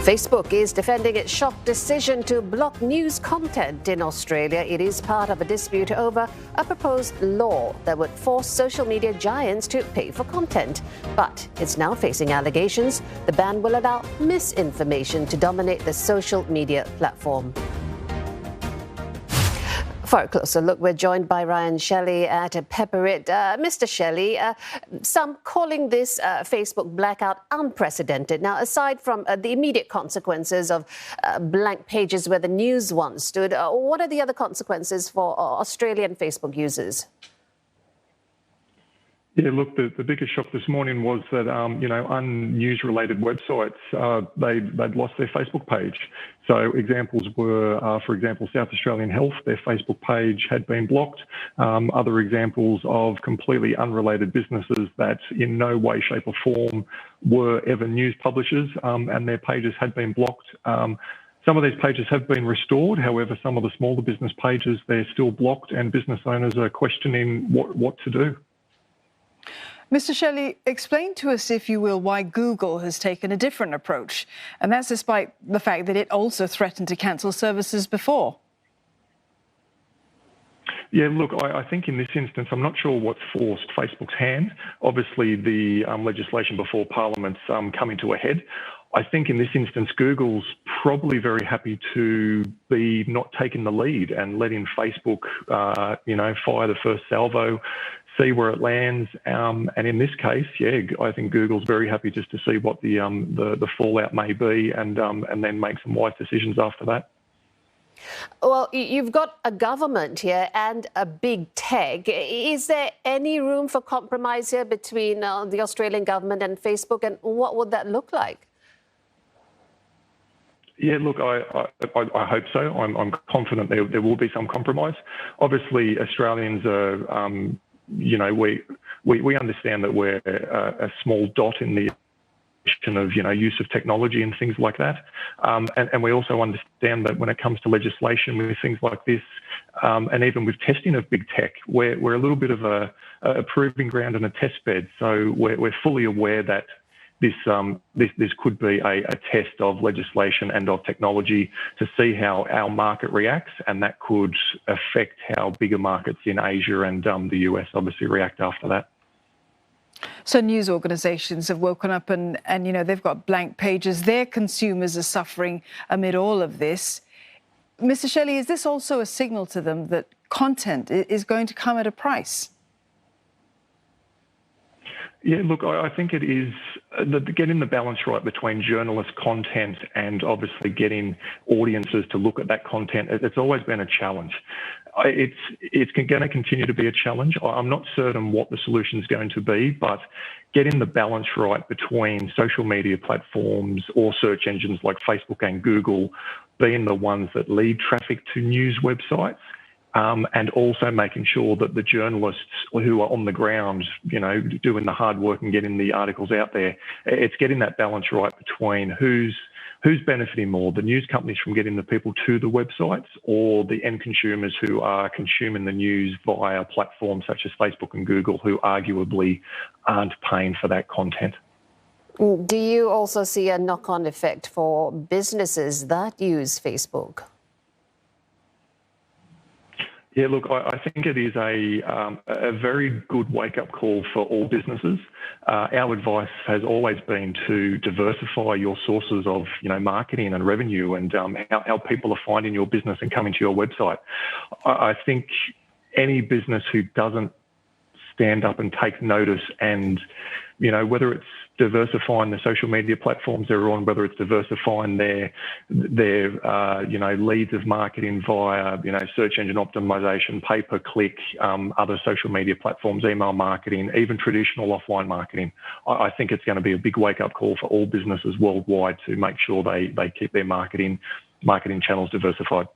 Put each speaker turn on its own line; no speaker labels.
Facebook is defending its shock decision to block news content in Australia. It is part of a dispute over a proposed law that would force social media giants to pay for content. But it's now facing allegations the ban will allow misinformation to dominate the social media platform. For a closer look, we're joined by Ryan Shelley at Pepperit. Mr. Shelley, some calling this Facebook blackout unprecedented. Now, aside from the immediate consequences of blank pages where the news once stood, what are the other consequences for Australian Facebook users?
Yeah, look, the biggest shock this morning was that, unnews-related websites, they'd lost their Facebook page. So examples were, for example, South Australian Health, their Facebook page had been blocked. Other examples of completely unrelated businesses that in no way, shape or form were ever news publishers, and their pages had been blocked. Some of these pages have been restored. However, some of the smaller business pages, they're still blocked, and business owners are questioning what to do.
Mr. Shelley, explain to us, if you will, why Google has taken a different approach, and that's despite the fact that it also threatened to cancel services before.
Yeah, look, I think in this instance, I'm not sure what's forced Facebook's hand. Obviously, the legislation before Parliament's coming to a head. I think in this instance, Google's probably very happy to be not taking the lead and letting Facebook, fire the first salvo, see where it lands. And in this case, yeah, I think Google's very happy just to see what the fallout may be and then make some wise decisions after that.
Well, you've got a government here and a big tech. Is there any room for compromise here between the Australian government and Facebook, and what would that look like?
Yeah, look, I hope so. I'm confident there will be some compromise. Obviously, Australians are, we understand that we're a small dot in the of use of technology and things like that, and we also understand that when it comes to legislation with things like this, and even with testing of big tech, we're a little bit of a proving ground and a test bed. So we're fully aware that this could be a test of legislation and of technology to see how our market reacts, and that could affect how bigger markets in Asia and the US obviously react after that.
So news organisations have woken up and they've got blank pages. Their consumers are suffering amid all of this. Mr. Shelley, is this also a signal to them that content is going to come at a price?
Yeah, look, I think it is getting the balance right between journalist content and obviously getting audiences to look at that content. It's always been a challenge. It's going to continue to be a challenge. I'm not certain what the solution is going to be, but getting the balance right between social media platforms or search engines like Facebook and Google being the ones that lead traffic to news websites, and also making sure that the journalists who are on the ground, doing the hard work and getting the articles out there, it's getting that balance right between who's benefiting more, the news companies from getting the people to the websites, or the end consumers who are consuming the news via platforms such as Facebook and Google, who arguably aren't paying for that content.
Do you also see a knock-on effect for businesses that use Facebook?
Yeah, look, I think it is a very good wake-up call for all businesses. Our advice has always been to diversify your sources of, marketing and revenue, and how people are finding your business and coming to your website. I think any business who doesn't stand up and take notice, and whether it's diversifying the social media platforms they're on, whether it's diversifying their leads of marketing via search engine optimization, pay-per-click, other social media platforms, email marketing, even traditional offline marketing. I think it's going to be a big wake-up call for all businesses worldwide to make sure they keep their marketing channels diversified.